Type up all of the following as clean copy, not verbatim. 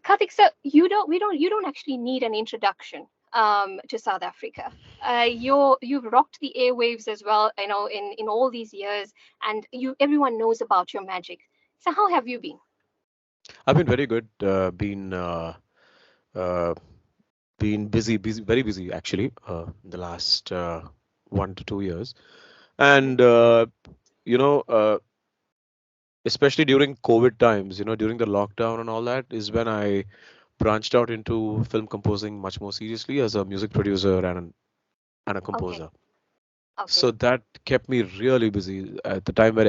Karthik, so you don't actually need an introduction to South Africa. You've rocked the airwaves as well, in all these years, and everyone knows about your magic. So how have you been? I've been very good. Uh, been busy, very busy actually. The last 1 to 2 years, and you know, uh, especially during COVID times, during the lockdown and all that, is when I branched out into film composing much more seriously as a music producer and a Okay, composer. okay, So that kept me really busy at the time where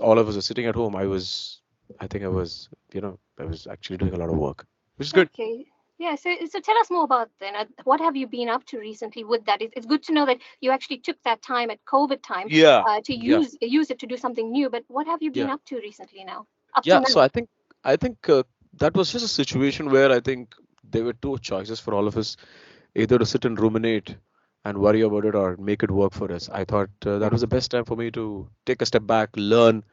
all of us were sitting at home. I think I was actually doing a lot of work, which is good. okay. Yeah, so tell us more about then. What have you been up to recently with that? It's good to know that you actually took that time at COVID time Yeah, to yeah, use it to do something new. But what have you been yeah, up to recently now? Up to yeah. So now? I think that was just a situation where I think there were two choices for all of us: either to sit and ruminate and worry about it, or make it work for us. I thought that was Mhm. the best time for me to take a step back, learn,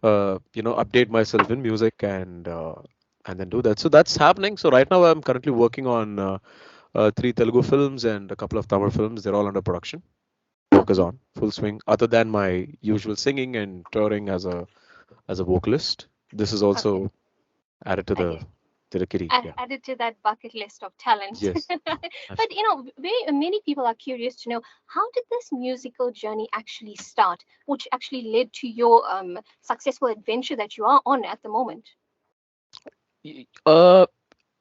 update myself in music, and then do that. So that's happening. So right now I'm currently working on three Telugu films and a couple of Tamil films. They're all under production. Work is Okay, on full swing. Other than my usual singing and touring as a vocalist, this is okay, also added to okay. the kitty. Yeah. Added to that bucket list of talents. Yes. But many people are curious to know, how did this musical journey actually start, which actually led to your successful adventure that you are on at the moment?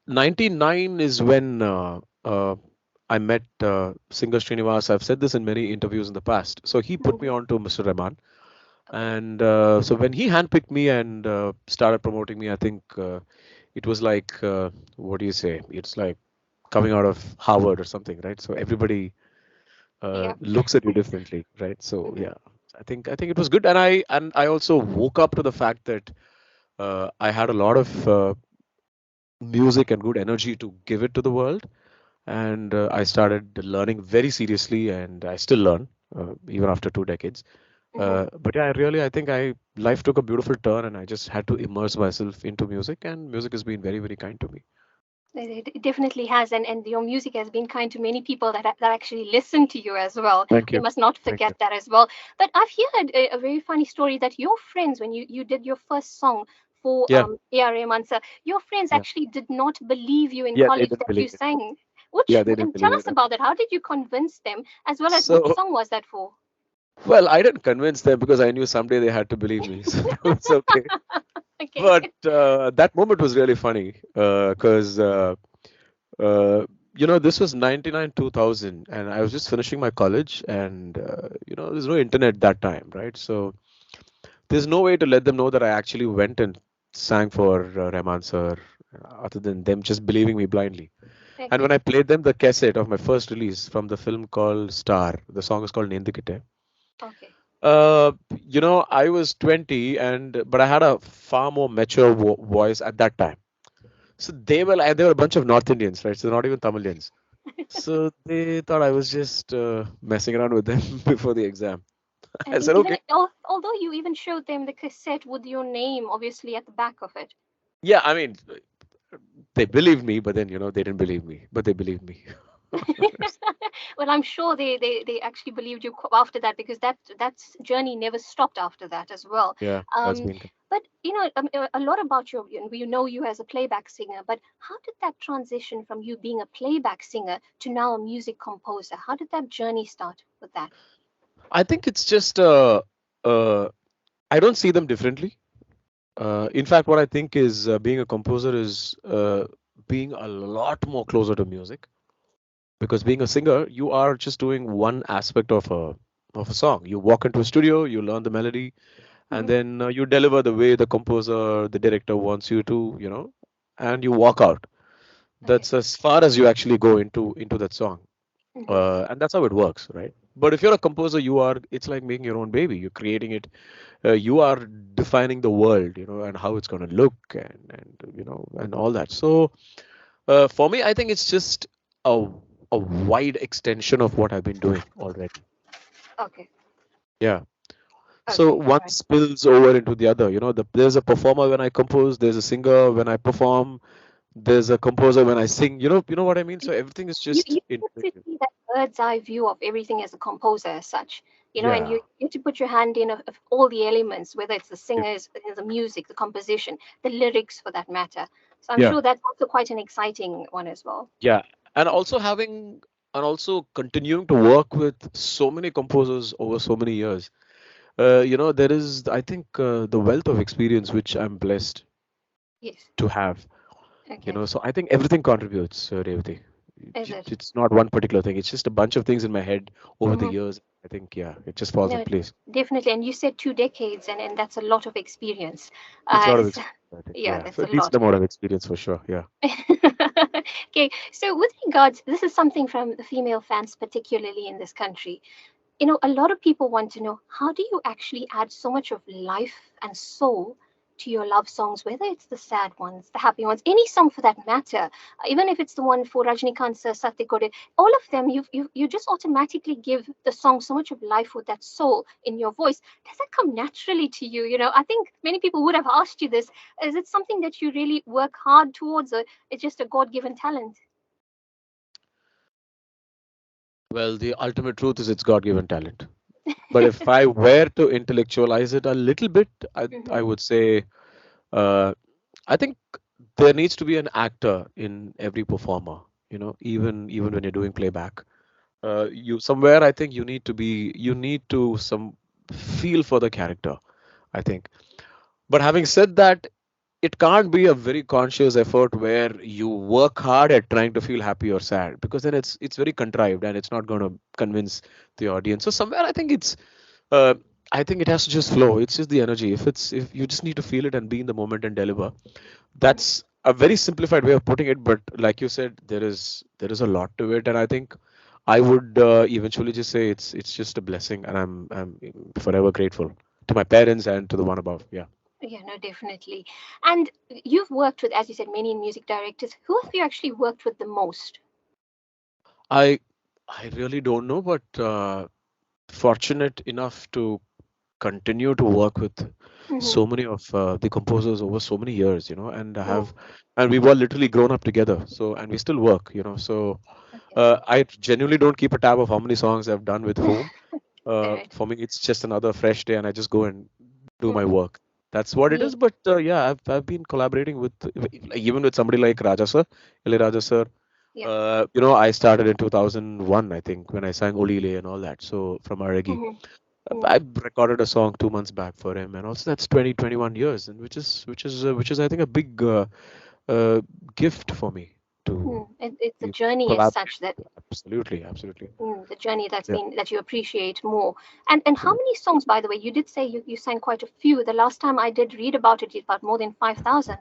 99 is when I met singer Srinivas. I've said this in many interviews in the past. So he put me Mhm. on to Mr. Rahman. Okay. And so when he handpicked me and started promoting me, I think it was like, what do you say? It's like coming out of Harvard or something, right? So everybody Yeah. looks at you differently, right? So Hmm. yeah, I think it was good. And I also woke up to the fact that I had a lot of music and good energy to give it to the world. And I started learning very seriously, and I still learn even after 2 decades. Hmm. But yeah, I think I life took a beautiful turn, and I just had to immerse myself into music, and music has been very, very kind to me. It definitely has, and your music has been kind to many people that actually listen to you as well. Thank We you. must not Thank you. forget that as well. But I've heard a very funny story that your friends, when you did your first song for Yeah, A.R. Rahman sir, your friends yeah, actually did not believe you in yeah. They college didn't that you believe it. sang. Which Yeah, they didn't and tell believe us it at about all. that. How did you convince them, as well as which So, song was that for? well, I didn't convince them because I knew someday they had to believe me, so it's okay. Okay. But that moment was really funny because uh, this was 99 2000, and I was just finishing my college, and there's no internet that time, right? So there's no way to let them know that I actually went and sang for Rahman sir, other than them just believing me blindly. And when Okay. I played them the cassette of my first release from the film called Star, the song is called Nendikite. Okay. I was 20, and but I had a far more mature voice at that time. So they were a bunch of North Indians, right? So they're not even Tamilians. So they thought I was just messing around with them before the exam. I And said, even okay. although you even showed them the cassette with your name obviously at the back of it. Yeah, I mean, they believed me, but then they didn't believe me, but they believed me. Well, I'm sure they actually believed you after that, because that journey never stopped after that as well. Yeah, that's Um, been. but a lot about you. We know you as a playback singer, but how did that transition from you being a playback singer to now a music composer? How did that journey start with that? I think it's just uh, I don't see them differently. Okay. In fact, what I think is being a composer is being a lot more closer to music, because being a singer, you are just doing one aspect of a song. You walk into a studio, you learn the melody, and Mhm. then you deliver the way the composer, the director wants you to, and you walk out. Okay. That's as far as you actually go into that song. Hmm. And that's how it works, right? But if you're a composer, it's like making your own baby. You're creating it. You are defining the world, and how it's going to look, and all that. So for me, I think it's just a a wide extension of what I've been doing already. Okay. Yeah. So Okay, one right. spills over into the other. There's a performer when I compose, there's a singer when I perform, there's a composer when I sing. You know what I mean? So everything is just You get to integrated. see that bird's eye view of everything as a composer as such, and Yeah, you get to put your hand in of all the elements, whether it's the yeah, singers, the music, the composition, the lyrics for that matter. So I'm yeah, sure that's also quite an exciting one as well. yeah. And also having and also continuing to work with so many composers over so many years. There is, I think, the wealth of experience which I'm blessed Yes. to have. Okay. So I think everything contributes, Revati. Is it? It's not one particular thing. It's just a bunch of things in my head over the Mm-hmm. years. I think, yeah, it just falls in No, place. definitely. And you said 2 decades, and that's a lot of experience. It's a lot of So, experience, I think. yeah, Yeah, that's so a a decent lot. amount of experience for sure. Yeah. Okay, so with regards, this is something from the female fans, particularly in this country. A lot of people want to know, how do you actually add so much of life and soul to your love songs, whether it's the sad ones, the happy ones, any song for that matter, even if it's the one for Rajnikant sir, Satya Kode, all of them, you just automatically give the song so much of life with that soul in your voice. Does that come naturally to you? I think many people would have asked you this. Is it something that you really work hard towards, or it's just a God-given talent? Well, the ultimate truth is it's God-given talent. But if I were to intellectualize it a little bit, I Hmm. would say, uh, I think there needs to be an actor in every performer. Even when you're doing playback, you somewhere I think you need to some feel for the character. I think. But having said that, it can't be a very conscious effort where you work hard at trying to feel happy or sad, because then it's very contrived and it's not going to convince the audience. So somewhere uh, I think it has to just flow. It's just the energy. If you just need to feel it and be in the moment and deliver. That's a very simplified way of putting it, but like you said, there is a lot to it, and I think I would eventually just say it's just a blessing, and I'm forever grateful to my parents and to the one above. Yeah. Yeah, no, definitely. And you've worked with, as you said, many music directors. Who have you actually worked with the most? I I really don't know, but fortunate enough to continue to work with Mm-hmm. so many of the composers over so many years, and I Mm, have, and we've all literally grown up together. So, and we still work, so okay. I genuinely don't keep a tab of how many songs I've done with whom. All right. For me, it's just another fresh day, and I just go and do my Mm-hmm. work. That's what it Yeah. is. But yeah, I've been collaborating with even with somebody like Raja sir, Raja sir. Yeah. I started in 2001, I think, when I sang Olile and all that. So from Aregi, Mm-hmm. I Mm. recorded a song 2 months back for him, and also that's 21 years, and which is I think a big uh, gift for me to It's a be journey as collaborate. such that Absolutely, absolutely. the journey that's Yeah, been that you appreciate more. And how absolutely. many songs, by the way? You did say you sang quite a few. The last time I did read about it, you about more than 5,000.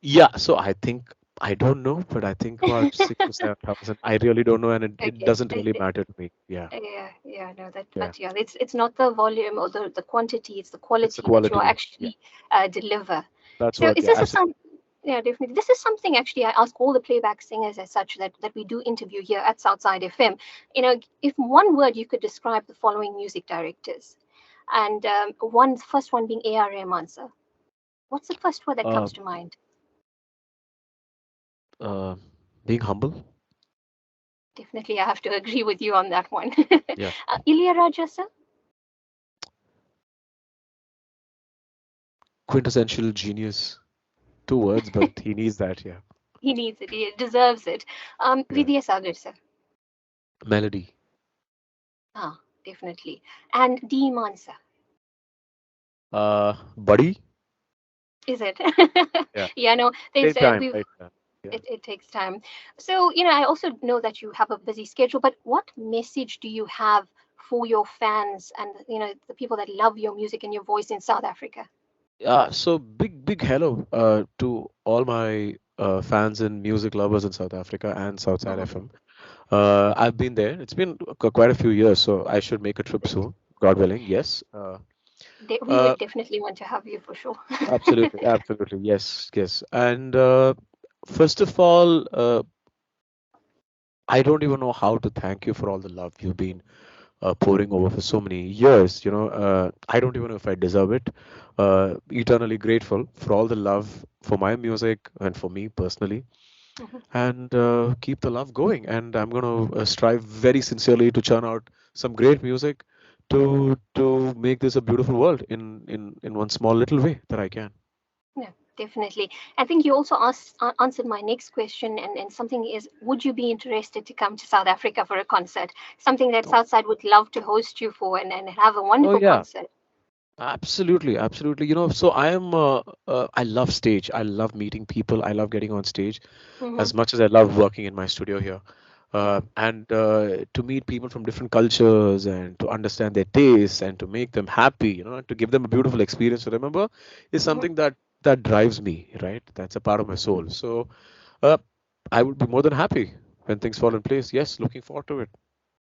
Yeah, so I think I don't know, but I think about 6 to 7 thousand. I really don't know, and it Okay. doesn't really matter to me. Yeah, Yeah, yeah, no, that, yeah. but yeah, it's not the volume or the quantity, it's the It's the quality that you quality. Yeah, actually deliver. that's So what. is Yeah, this a absolutely. some Yeah, definitely. This is something actually I ask all the playback singers as such that we do interview here at Southside FM. If one word you could describe the following music directors, and first one being A.R. Rahman, sir. What's the first word that Uh, comes to mind? uh, being humble. Definitely, I have to agree with you on that one. Yeah, Ilia sir. quintessential genius. 2 words, but he needs that. Yeah, He needs it. He deserves it. yeah. Vidya Sagar, sir. Melody. Ah, definitely. And D Mansa, Buddy. is it? Yeah. Yeah, no, there's Same time, we've right? Yeah. it takes time. So, I also know that you have a busy schedule, but what message do you have for your fans and the people that love your music and your voice in South Africa? So big hello to all my fans and music lovers in South Africa and Southside Mhm. FM. I've been there. It's been quite a few years, so I should make a trip Is it? soon, God willing. Yes. We Uh, would definitely want to have you for sure. Absolutely, absolutely. Yes, yes. And first of all, I don't even know how to thank you for all the love you've been pouring over for so many years. I don't even know if I deserve it. Eternally grateful for all the love for my music and for me personally, Mhm. and keep the love going. And I'm going to strive very sincerely to churn out some great music to make this a beautiful world in one small little way that I can. No, definitely. I think you also answered my next question, and something is, would you be interested to come to South Africa for a concert? Something that Oh, Southside would love to host you for and have a oh wonderful yeah. concert. Absolutely, absolutely. So I love stage. I love meeting people. I love getting on stage Mm-hmm. as much as I love working in my studio here. And to meet people from different cultures and to understand their tastes and to make them happy, and to give them a beautiful experience to remember is Mm-hmm. something that drives me, right? That's a part of my soul. So uh, I would be more than happy when things fall in place. Yes, looking forward to it.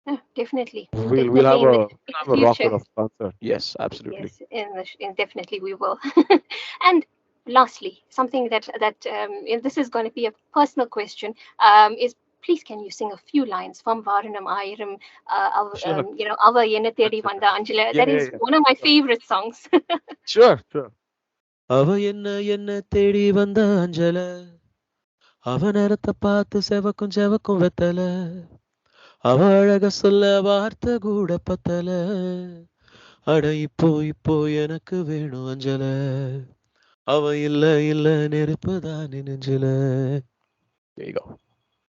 No, definitely, We'll definitely have in a the we'll in the have a rocker future. of concert. Yes, absolutely. Yes, definitely we will. And lastly, something and this is going to be a personal question, is please can you sing a few lines from Varanam Ayiram, Sure. Ava Yenna Thedi Anjali. Vanda Angela. Yeah, That yeah, is yeah. one of my favorite songs. Sure, sure. அவ என்ன என்ன தேடி வந்த அஞ்சல அவ நேரத்தை பார்த்து செவக்கும் செவக்கும் வெத்தல அவ அழக சொல்ல வார்த்தை கூட பத்தல அட இப்போ இப்போ எனக்கு வேணும் அஞ்சல அவ இல்ல இல்ல நெருப்புதான் நெஞ்சில. There you go.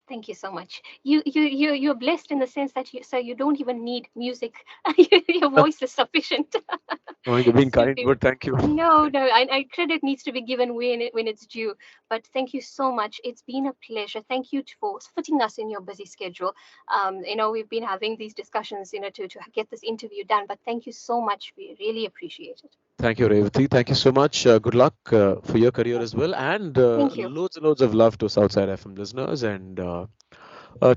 Thank you so much. You're blessed in the sense that you don't even need music. Your voice is sufficient. Oh, you're being kind, Simply, but thank you. no, Thank no. I credit needs to be given when it's due. But thank you so much. It's been a pleasure. Thank you for fitting us in your busy schedule. We've been having these discussions, to get this interview done. But thank you so much. We really appreciate it. Thank you, Revati. Thank you so much. Good luck for your career as well, and Thank you. loads and loads of love to Southside FM listeners. And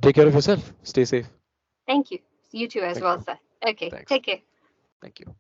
take care of yourself. Stay safe. Thank you. You too as Thank well, you. sir. Okay. Thanks. Take care. Thank you.